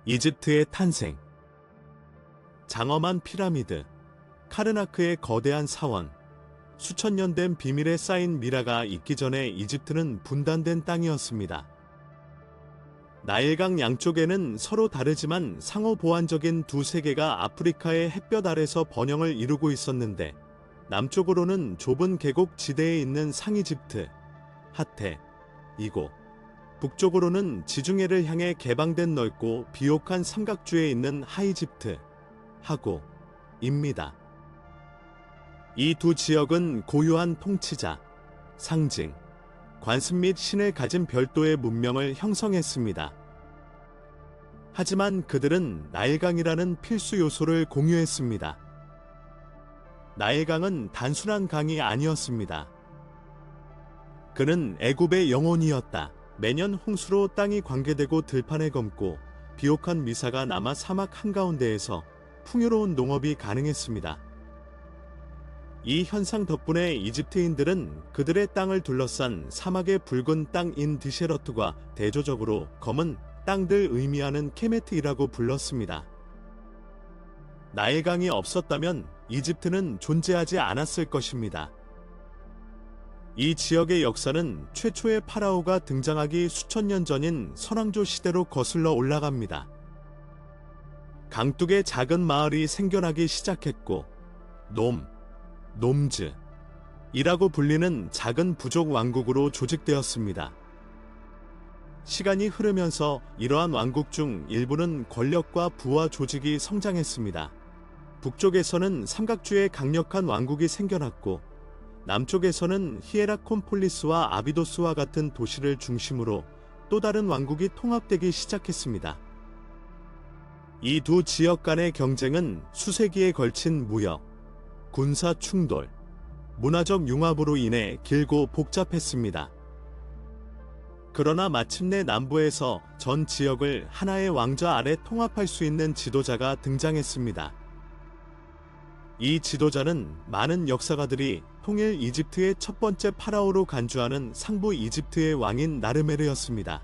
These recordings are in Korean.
이집트의 탄생. 장엄한 피라미드, 카르나크의 거대한 사원, 수천 년 된 비밀에 쌓인 미라가 있기 전에 이집트는 분단된 땅이었습니다. 나일강 양쪽에는 서로 다르지만 상호 보완적인 두 세계가 아프리카의 햇볕 아래서 번영을 이루고 있었는데, 남쪽으로는 좁은 계곡 지대에 있는 상이집트, 하테, 이고, 북쪽으로는 지중해를 향해 개방된 넓고 비옥한 삼각주에 있는 하이집트, 하고입니다. 이 두 지역은 고유한 통치자, 상징, 관습 및 신을 가진 별도의 문명을 형성했습니다. 하지만 그들은 나일강이라는 필수 요소를 공유했습니다. 나일강은 단순한 강이 아니었습니다. 그는 애굽의 영혼이었다. 매년 홍수로 땅이 관계되고 들판에 검고 비옥한 미사가 남아 사막 한가운데에서 풍요로운 농업이 가능했습니다. 이 현상 덕분에 이집트인들은 그들의 땅을 둘러싼 사막의 붉은 땅인 드셰러트과 대조적으로 검은 땅들 의미하는 케메트이라고 불렀습니다. 나일강이 없었다면 이집트는 존재하지 않았을 것입니다. 이 지역의 역사는 최초의 파라오가 등장하기 수천 년 전인 선왕조 시대로 거슬러 올라갑니다. 강둑의 작은 마을이 생겨나기 시작했고, 놈즈이라고 불리는 작은 부족 왕국으로 조직되었습니다. 시간이 흐르면서 이러한 왕국 중 일부는 권력과 부와 조직이 성장했습니다. 북쪽에서는 삼각주의 강력한 왕국이 생겨났고, 남쪽에서는 히에라콘폴리스와 아비도스와 같은 도시를 중심으로 또 다른 왕국이 통합되기 시작했습니다. 이 두 지역 간의 경쟁은 수세기에 걸친 무역, 군사 충돌, 문화적 융합으로 인해 길고 복잡했습니다. 그러나 마침내 남부에서 전 지역을 하나의 왕좌 아래 통합할 수 있는 지도자가 등장했습니다. 이 지도자는 많은 역사가들이 통일 이집트의 첫 번째 파라오로 간주하는 상부 이집트의 왕인 나르메르였습니다.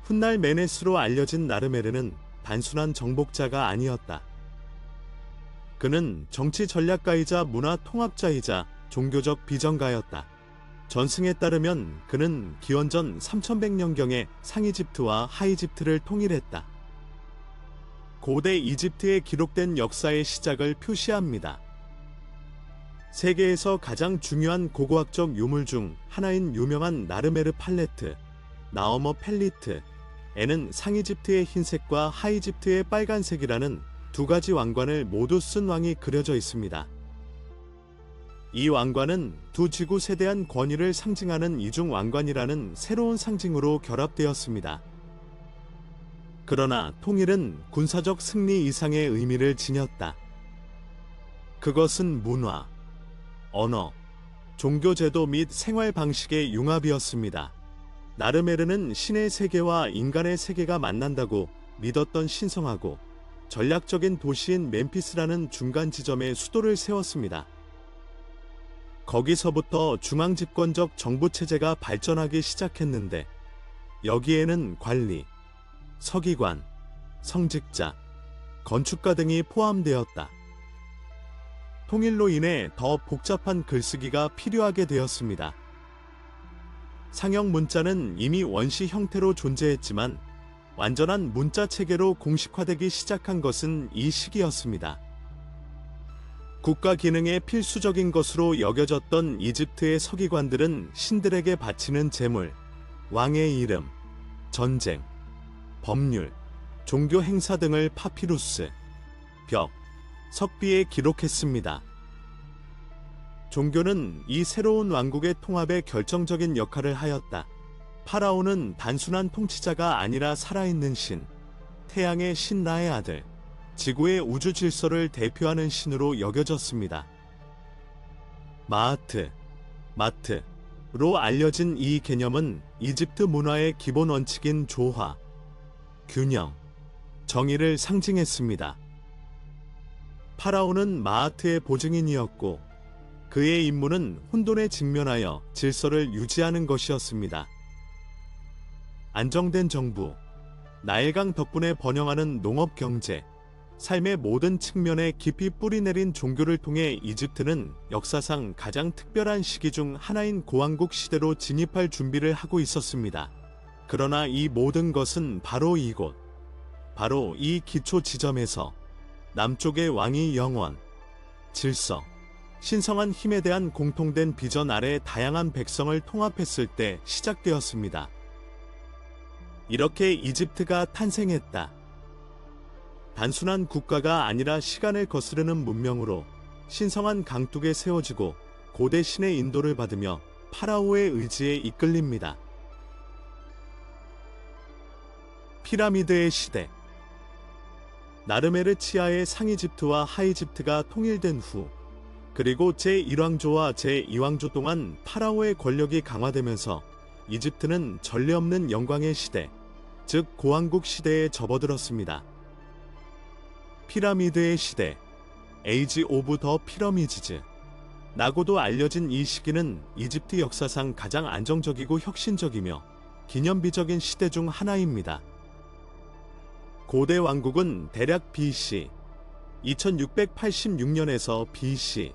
훗날 메네스로 알려진 나르메르는 단순한 정복자가 아니었다. 그는 정치 전략가이자 문화 통합자이자 종교적 비전가였다. 전승에 따르면 그는 기원전 3100년경에 상이집트와 하이집트를 통일했다. 고대 이집트에 기록된 역사의 시작을 표시합니다. 세계에서 가장 중요한 고고학적 유물 중 하나인 유명한 나르메르 팔레트, 나오머 펠리트에는 상이집트의 흰색과 하이집트의 빨간색이라는 두 가지 왕관을 모두 쓴 왕이 그려져 있습니다. 이 왕관은 두 지구에 대한 권위를 상징하는 이중 왕관이라는 새로운 상징으로 결합되었습니다. 그러나 통일은 군사적 승리 이상의 의미를 지녔다. 그것은 문화, 언어, 종교제도 및 생활 방식의 융합이었습니다. 나르메르는 신의 세계와 인간의 세계가 만난다고 믿었던 신성하고 전략적인 도시인 멤피스라는 중간 지점에 수도를 세웠습니다. 거기서부터 중앙집권적 정부체제가 발전하기 시작했는데, 여기에는 관리, 서기관, 성직자, 건축가 등이 포함되었다. 통일로 인해 더 복잡한 글쓰기가 필요하게 되었습니다. 상형 문자는 이미 원시 형태로 존재했지만 완전한 문자 체계로 공식화되기 시작한 것은 이 시기였습니다. 국가 기능에 필수적인 것으로 여겨졌던 이집트의 서기관들은 신들에게 바치는 제물, 왕의 이름, 전쟁, 법률, 종교 행사 등을 파피루스, 벽, 석비에 기록했습니다. 종교는 이 새로운 왕국의 통합에 결정적인 역할을 하였다. 파라오는 단순한 통치자가 아니라 살아있는 신, 태양의 신 라의 아들, 지구의 우주 질서를 대표하는 신으로 여겨졌습니다. 마트로 알려진 이 개념은 이집트 문화의 기본 원칙인 조화, 균형, 정의를 상징했습니다. 파라오는 마하트의 보증인이었고 그의 임무는 혼돈에 직면하여 질서를 유지하는 것이었습니다. 안정된 정부, 나일강 덕분에 번영하는 농업 경제, 삶의 모든 측면에 깊이 뿌리내린 종교를 통해 이집트는 역사상 가장 특별한 시기 중 하나인 고왕국 시대로 진입할 준비를 하고 있었습니다. 그러나 이 모든 것은 바로 이곳, 바로 이 기초 지점에서 남쪽의 왕이 영원, 질서, 신성한 힘에 대한 공통된 비전 아래 다양한 백성을 통합했을 때 시작되었습니다. 이렇게 이집트가 탄생했다. 단순한 국가가 아니라 시간을 거스르는 문명으로 신성한 강둑에 세워지고 고대 신의 인도를 받으며 파라오의 의지에 이끌립니다. 피라미드의 시대. 나르메르치아의 상이집트와 하이집트가 통일된 후, 그리고 제1왕조와 제2왕조 동안 파라오의 권력이 강화되면서 이집트는 전례 없는 영광의 시대, 즉 고왕국 시대에 접어들었습니다. 피라미드의 시대, 에이지 오브 더 피러미드즈. 라고도 알려진 이 시기는 이집트 역사상 가장 안정적이고 혁신적이며 기념비적인 시대 중 하나입니다. 고대 왕국은 대략 BC 2686년에서 BC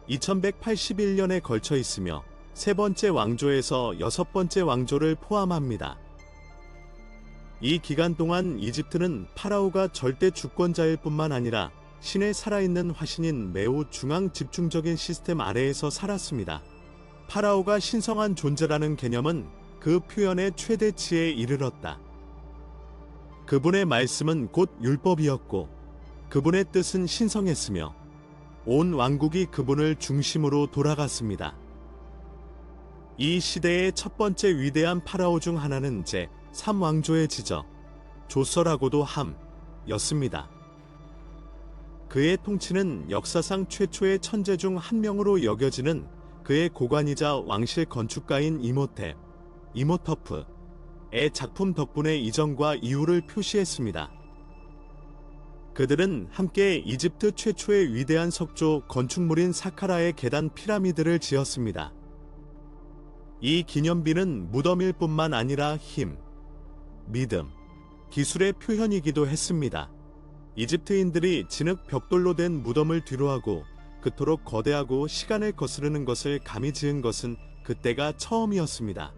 2181년에 걸쳐 있으며 세 번째 왕조에서 여섯 번째 왕조를 포함합니다. 이 기간 동안 이집트는 파라오가 절대 주권자일 뿐만 아니라 신의 살아있는 화신인 매우 중앙 집중적인 시스템 아래에서 살았습니다. 파라오가 신성한 존재라는 개념은 그 표현의 최대치에 이르렀다. 그분의 말씀은 곧 율법이었고 그분의 뜻은 신성했으며 온 왕국이 그분을 중심으로 돌아갔습니다. 이 시대의 첫 번째 위대한 파라오 중 하나는 제3왕조의 지저, 조서라고도 함,였습니다. 그의 통치는 역사상 최초의 천재 중 한 명으로 여겨지는 그의 고관이자 왕실 건축가인 이모터프의 작품 덕분에 이전과 이후를 표시했습니다. 그들은 함께 이집트 최초의 위대한 석조 건축물인 사카라의 계단 피라미드를 지었습니다. 이 기념비는 무덤일 뿐만 아니라 힘, 믿음, 기술의 표현이기도 했습니다. 이집트인들이 진흙 벽돌로 된 무덤을 뒤로하고 그토록 거대하고 시간을 거스르는 것을 감히 지은 것은 그때가 처음이었습니다.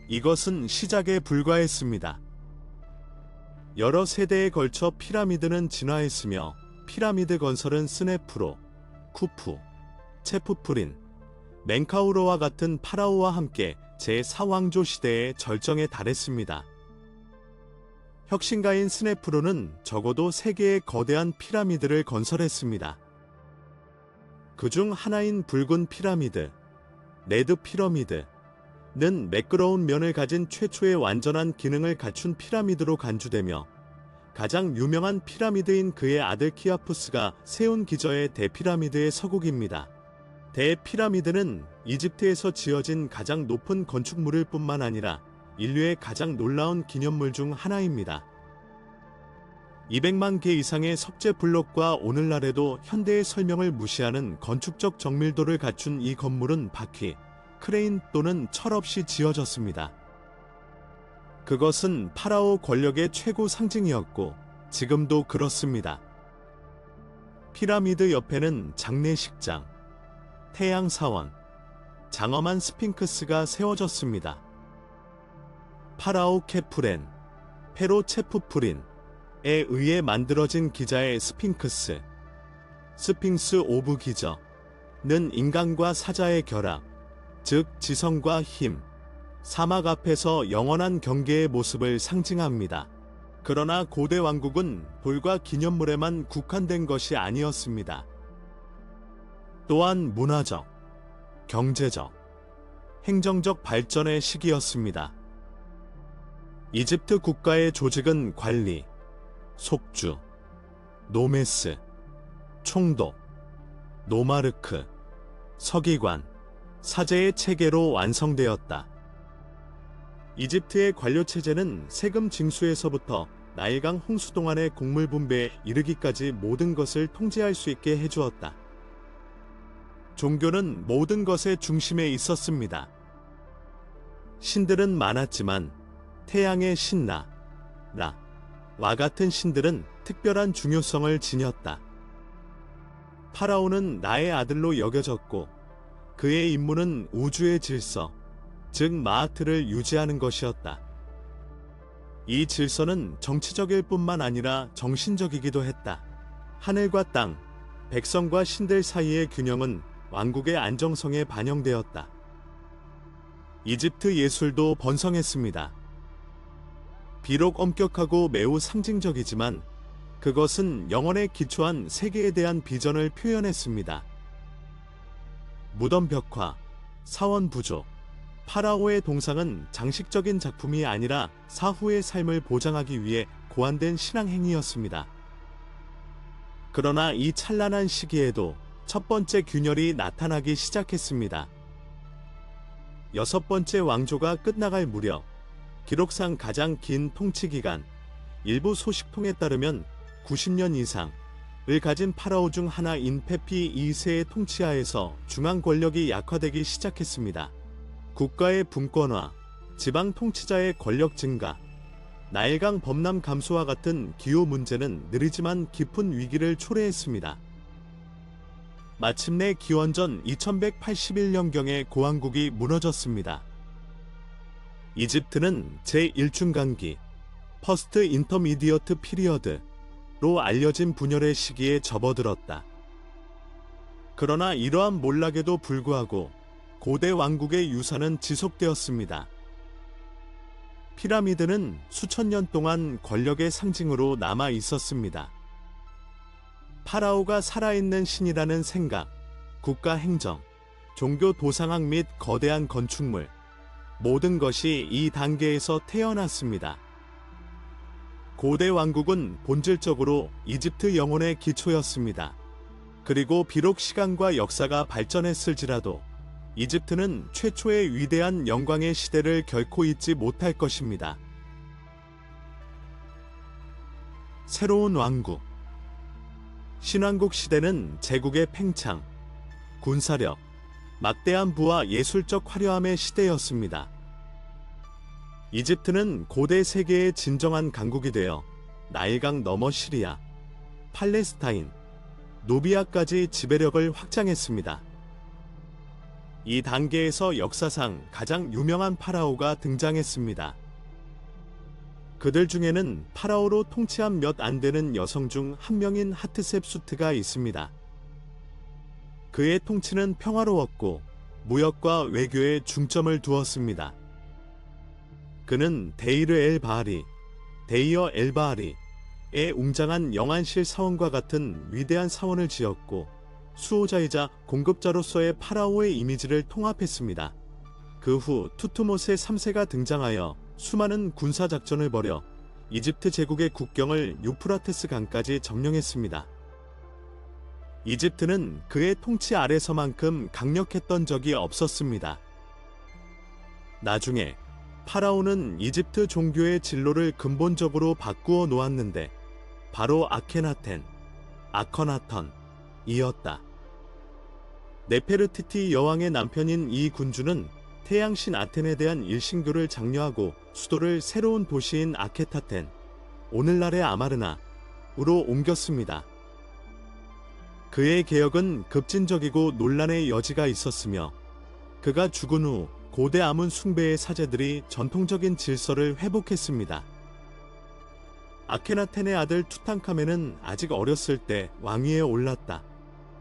이것은 시작에 불과했습니다. 여러 세대에 걸쳐 피라미드는 진화했으며 피라미드 건설은 스네프로, 쿠푸, 체푸프린, 멘카우로와 같은 파라오와 함께 제4왕조 시대의 절정에 달했습니다. 혁신가인 스네프로는 적어도 3개의 거대한 피라미드를 건설했습니다. 그중 하나인 붉은 피라미드, 레드 피라미드는 매끄러운 면을 가진 최초의 완전한 기능을 갖춘 피라미드로 간주되며 가장 유명한 피라미드인 그의 아들 키아푸스가 세운 기저의 대피라미드의 서국입니다. 대피라미드는 이집트에서 지어진 가장 높은 건축물일 뿐만 아니라 인류의 가장 놀라운 기념물 중 하나입니다. 200만 개 이상의 석재 블록과 오늘날에도 현대의 설명을 무시하는 건축적 정밀도를 갖춘 이 건물은 바퀴, 크레인 또는 철 없이 지어졌습니다. 그것은 파라오 권력의 최고 상징이었고 지금도 그렇습니다. 피라미드 옆에는 장례식장, 태양사원, 장엄한 스핑크스가 세워졌습니다. 파라오 케프렌, 페로 체푸프린에 의해 만들어진 기자의 스핑크스, 스핑스 오브 기저는 인간과 사자의 결합, 즉 지성과 힘, 사막 앞에서 영원한 경계의 모습을 상징합니다. 그러나 고대 왕국은 돌과 기념물에만 국한된 것이 아니었습니다. 또한 문화적, 경제적, 행정적 발전의 시기였습니다. 이집트 국가의 조직은 관리, 속주, 노메스, 총독, 노마르크, 서기관, 사제의 체계로 완성되었다. 이집트의 관료체제는 세금 징수에서부터 나일강 홍수 동안의 곡물 분배에 이르기까지 모든 것을 통제할 수 있게 해주었다. 종교는 모든 것의 중심에 있었습니다. 신들은 많았지만 태양의 신라, 와 같은 신들은 특별한 중요성을 지녔다. 파라오는 나의 아들로 여겨졌고 그의 임무는 우주의 질서, 즉 마아트를 유지하는 것이었다. 이 질서는 정치적일 뿐만 아니라 정신적이기도 했다. 하늘과 땅, 백성과 신들 사이의 균형은 왕국의 안정성에 반영되었다. 이집트 예술도 번성했습니다. 비록 엄격하고 매우 상징적이지만 그것은 영혼에 기초한 세계에 대한 비전을 표현했습니다. 무덤 벽화, 사원 부조, 파라오의 동상은 장식적인 작품이 아니라 사후의 삶을 보장하기 위해 고안된 신앙 행위였습니다. 그러나 이 찬란한 시기에도 첫 번째 균열이 나타나기 시작했습니다. 여섯 번째 왕조가 끝나갈 무렵 기록상 가장 긴 통치 기간, 일부 소식통에 따르면 90년 이상을 가진 파라오 중 하나인 페피 2세의 통치하에서 중앙 권력이 약화되기 시작했습니다. 국가의 분권화, 지방 통치자의 권력 증가, 나일강 범람 감소와 같은 기후 문제는 느리지만 깊은 위기를 초래했습니다. 마침내 기원전 2181년경에 고왕국이 무너졌습니다. 이집트는 제1중간기, 퍼스트 인터미디어트 피리어드로 알려진 분열의 시기에 접어들었다. 그러나 이러한 몰락에도 불구하고 고대 왕국의 유산은 지속되었습니다. 피라미드는 수천 년 동안 권력의 상징으로 남아 있었습니다. 파라오가 살아있는 신이라는 생각, 국가 행정, 종교 도상학 및 거대한 건축물, 모든 것이 이 단계에서 태어났습니다. 고대 왕국은 본질적으로 이집트 영혼의 기초였습니다. 그리고 비록 시간과 역사가 발전했을지라도 이집트는 최초의 위대한 영광의 시대를 결코 잊지 못할 것입니다. 새로운 왕국. 신왕국 시대는 제국의 팽창, 군사력, 막대한 부와 예술적 화려함의 시대였습니다. 이집트는 고대 세계의 진정한 강국이 되어 나일강 너머 시리아, 팔레스타인, 누비아까지 지배력을 확장했습니다. 이 단계에서 역사상 가장 유명한 파라오가 등장했습니다. 그들 중에는 파라오로 통치한 몇 안 되는 여성 중 한 명인 하트셉수트가 있습니다. 그의 통치는 평화로웠고 무역과 외교에 중점을 두었습니다. 그는 데이르 엘 바하리, 데이어 엘 바하리의 웅장한 영안실 사원과 같은 위대한 사원을 지었고 수호자이자 공급자로서의 파라오의 이미지를 통합했습니다. 그 후 투트모세 3세가 등장하여 수많은 군사작전을 벌여 이집트 제국의 국경을 유프라테스 강까지 점령했습니다. 이집트는 그의 통치 아래서만큼 강력했던 적이 없었습니다. 나중에 파라오는 이집트 종교의 진로를 근본적으로 바꾸어 놓았는데 바로 아케나텐, 아커나턴이었다. 네페르티티 여왕의 남편인 이 군주는 태양신 아텐에 대한 일신교를 장려하고 수도를 새로운 도시인 아케타텐, 오늘날의 아마르나로 옮겼습니다. 그의 개혁은 급진적이고 논란의 여지가 있었으며 그가 죽은 후 고대 아문 숭배의 사제들이 전통적인 질서를 회복했습니다. 아케나텐의 아들 투탕카멘은 아직 어렸을 때 왕위에 올랐다.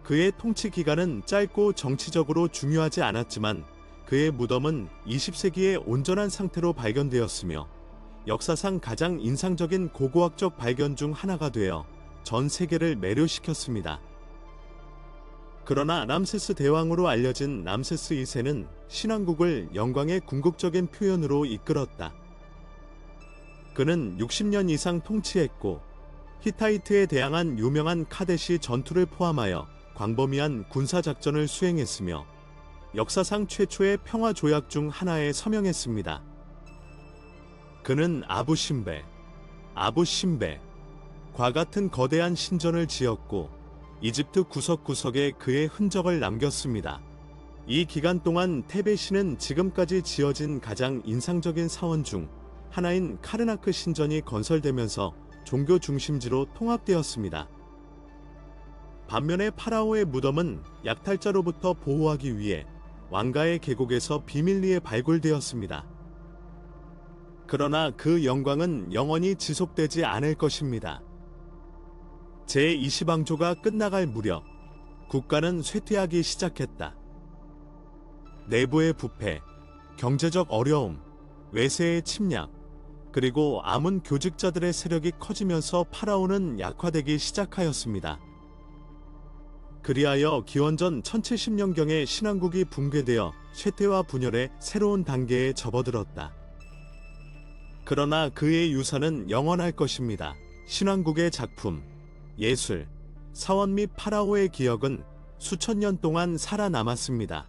그의 통치 기간은 짧고 정치적으로 중요하지 않았지만 그의 무덤은 20세기의 온전한 상태로 발견되었으며 역사상 가장 인상적인 고고학적 발견 중 하나가 되어 전 세계를 매료시켰습니다. 그러나 람세스 대왕으로 알려진 람세스 2세는 신왕국을 영광의 궁극적인 표현으로 이끌었다. 그는 60년 이상 통치했고 히타이트에 대항한 유명한 카데시 전투를 포함하여 광범위한 군사작전을 수행했으며 역사상 최초의 평화조약 중 하나에 서명했습니다. 그는 아부신베과 같은 거대한 신전을 지었고 이집트 구석구석에 그의 흔적을 남겼습니다. 이 기간 동안 테베시는 지금까지 지어진 가장 인상적인 사원 중 하나인 카르나크 신전이 건설되면서 종교 중심지로 통합되었습니다. 반면에 파라오의 무덤은 약탈자로부터 보호하기 위해 왕가의 계곡에서 비밀리에 발굴되었습니다. 그러나 그 영광은 영원히 지속되지 않을 것입니다. 제20왕조가 끝나갈 무렵 국가는 쇠퇴하기 시작했다. 내부의 부패, 경제적 어려움, 외세의 침략, 그리고 아문 교직자들의 세력이 커지면서 파라오는 약화되기 시작하였습니다. 그리하여 기원전 1070년경에 신왕국이 붕괴되어 쇠퇴와 분열의 새로운 단계에 접어들었다. 그러나 그의 유산은 영원할 것입니다. 신왕국의 작품, 예술, 사원 및 파라오의 기억은 수천 년 동안 살아남았습니다.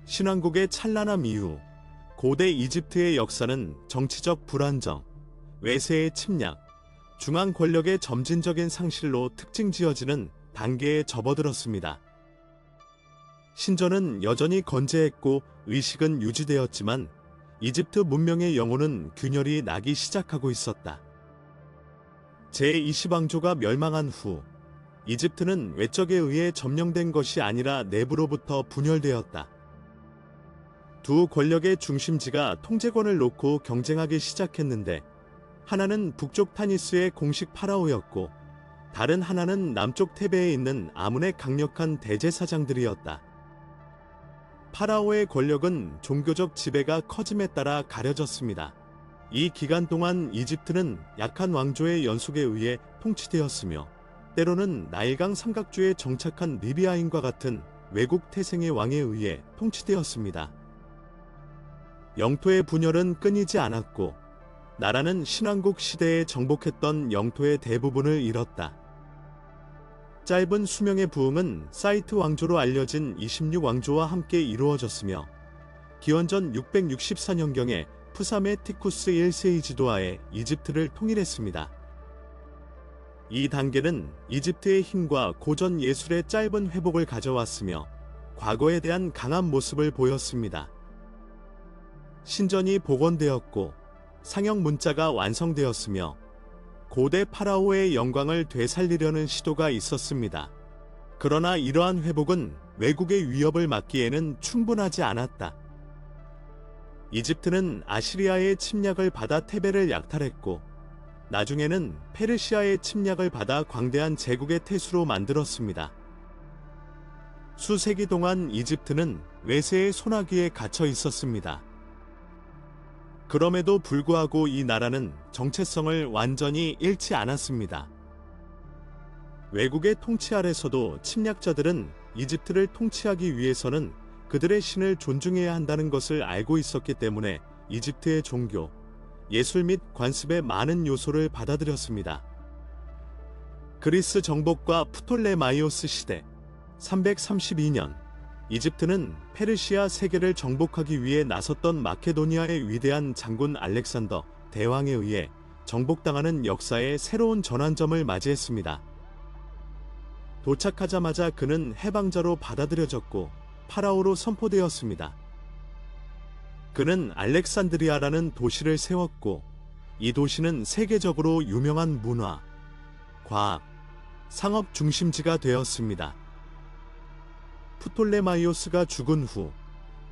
신왕국의 찬란함 이후 고대 이집트의 역사는 정치적 불안정, 외세의 침략, 중앙 권력의 점진적인 상실로 특징지어지는 단계에 접어들었습니다. 신전은 여전히 건재했고 의식은 유지되었지만 이집트 문명의 영혼은 균열이 나기 시작하고 있었다. 제20왕조가 멸망한 후 이집트는 외적에 의해 점령된 것이 아니라 내부로부터 분열되었다. 두 권력의 중심지가 통제권을 놓고 경쟁하기 시작했는데 하나는 북쪽 타니스의 공식 파라오였고 다른 하나는 남쪽 테베에 있는 아문의 강력한 대제사장들이었다. 파라오의 권력은 종교적 지배가 커짐에 따라 가려졌습니다. 이 기간 동안 이집트는 약한 왕조의 연속에 의해 통치되었으며 때로는 나일강 삼각주에 정착한 리비아인과 같은 외국 태생의 왕에 의해 통치되었습니다. 영토의 분열은 끊이지 않았고 나라는 신왕국 시대에 정복했던 영토의 대부분을 잃었다. 짧은 수명의 부흥은 사이트 왕조로 알려진 26왕조와 함께 이루어졌으며 기원전 664년경에 푸사메 티쿠스 1세의 지도하에 이집트를 통일했습니다. 이 단계는 이집트의 힘과 고전 예술의 짧은 회복을 가져왔으며 과거에 대한 강한 모습을 보였습니다. 신전이 복원되었고 상형 문자가 완성되었으며 고대 파라오의 영광을 되살리려는 시도가 있었습니다. 그러나 이러한 회복은 외국의 위협을 막기에는 충분하지 않았다. 이집트는 아시리아의 침략을 받아 테베를 약탈했고 나중에는 페르시아의 침략을 받아 광대한 제국의 태수로 만들었습니다. 수세기 동안 이집트는 외세의 소나기에 갇혀 있었습니다. 그럼에도 불구하고 이 나라는 정체성을 완전히 잃지 않았습니다. 외국의 통치 아래서도 침략자들은 이집트를 통치하기 위해서는 그들의 신을 존중해야 한다는 것을 알고 있었기 때문에 이집트의 종교, 예술 및 관습의 많은 요소를 받아들였습니다. 그리스 정복과 프톨레마이오스 시대 332년 이집트는 페르시아 세계를 정복하기 위해 나섰던 마케도니아의 위대한 장군 알렉산더 대왕에 의해 정복당하는 역사의 새로운 전환점을 맞이했습니다. 도착하자마자 그는 해방자로 받아들여졌고 파라오로 선포되었습니다. 그는 알렉산드리아라는 도시를 세웠고 이 도시는 세계적으로 유명한 문화, 과학, 상업 중심지가 되었습니다. 프톨레마이오스가 죽은 후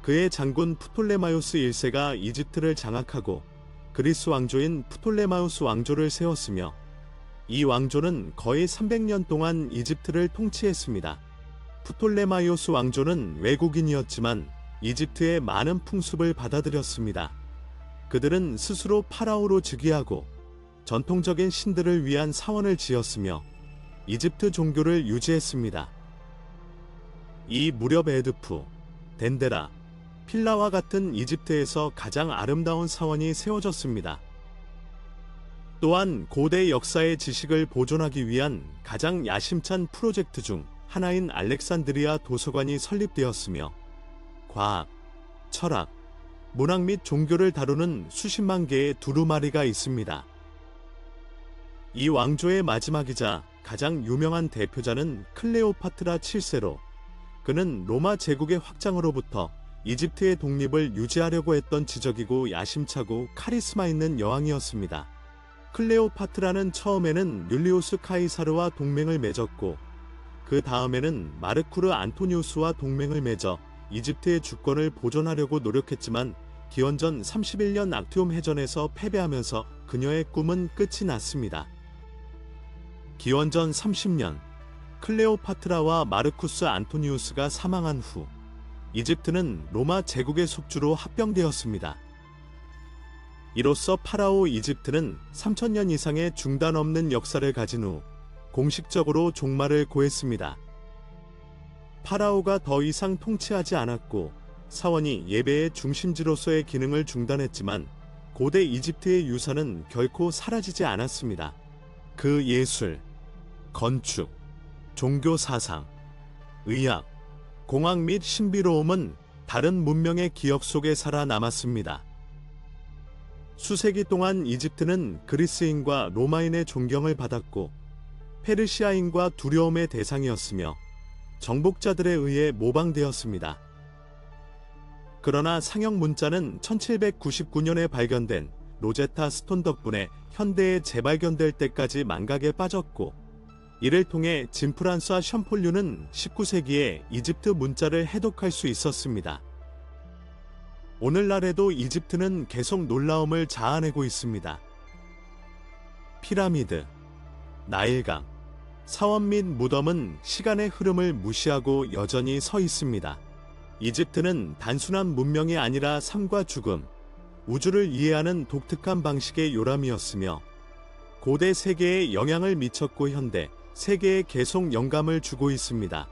그의 장군 프톨레마이오스 1세가 이집트를 장악하고 그리스 왕조인 프톨레마이오스 왕조를 세웠으며 이 왕조는 거의 300년 동안 이집트를 통치했습니다. 프톨레마이오스 왕조는 외국인이었지만 이집트의 많은 풍습을 받아들였습니다. 그들은 스스로 파라오로 즉위하고 전통적인 신들을 위한 사원을 지었으며 이집트 종교를 유지했습니다. 이 무렵 에드푸, 덴데라, 필라와 같은 이집트에서 가장 아름다운 사원이 세워졌습니다. 또한 고대 역사의 지식을 보존하기 위한 가장 야심찬 프로젝트 중 하나인 알렉산드리아 도서관이 설립되었으며 과학, 철학, 문학 및 종교를 다루는 수십만 개의 두루마리가 있습니다. 이 왕조의 마지막이자 가장 유명한 대표자는 클레오파트라 7세로 그는 로마 제국의 확장으로부터 이집트의 독립을 유지하려고 했던 지적이고 야심차고 카리스마 있는 여왕이었습니다. 클레오파트라는 처음에는 율리우스 카이사르와 동맹을 맺었고 그 다음에는 마르쿠르 안토니우스와 동맹을 맺어 이집트의 주권을 보존하려고 노력했지만 기원전 31년 악티움 해전에서 패배하면서 그녀의 꿈은 끝이 났습니다. 기원전 30년 클레오파트라와 마르쿠스 안토니우스가 사망한 후 이집트는 로마 제국의 속주로 합병되었습니다. 이로써 파라오 이집트는 3000년 이상의 중단 없는 역사를 가진 후 공식적으로 종말을 고했습니다. 파라오가 더 이상 통치하지 않았고 사원이 예배의 중심지로서의 기능을 중단했지만 고대 이집트의 유산은 결코 사라지지 않았습니다. 그 예술, 건축, 종교 사상, 의학, 공학 및 신비로움은 다른 문명의 기억 속에 살아남았습니다. 수세기 동안 이집트는 그리스인과 로마인의 존경을 받았고 페르시아인과 두려움의 대상이었으며 정복자들에 의해 모방되었습니다. 그러나 상형 문자는 1799년에 발견된 로제타 스톤 덕분에 현대에 재발견될 때까지 망각에 빠졌고 이를 통해 진프란스와 샴폴류는 19세기에 이집트 문자를 해독할 수 있었습니다. 오늘날에도 이집트는 계속 놀라움을 자아내고 있습니다. 피라미드, 나일강, 사원 및 무덤은 시간의 흐름을 무시하고 여전히 서 있습니다. 이집트는 단순한 문명이 아니라 삶과 죽음, 우주를 이해하는 독특한 방식의 요람이었으며 고대 세계에 영향을 미쳤고 현대 세계에 계속 영감을 주고 있습니다.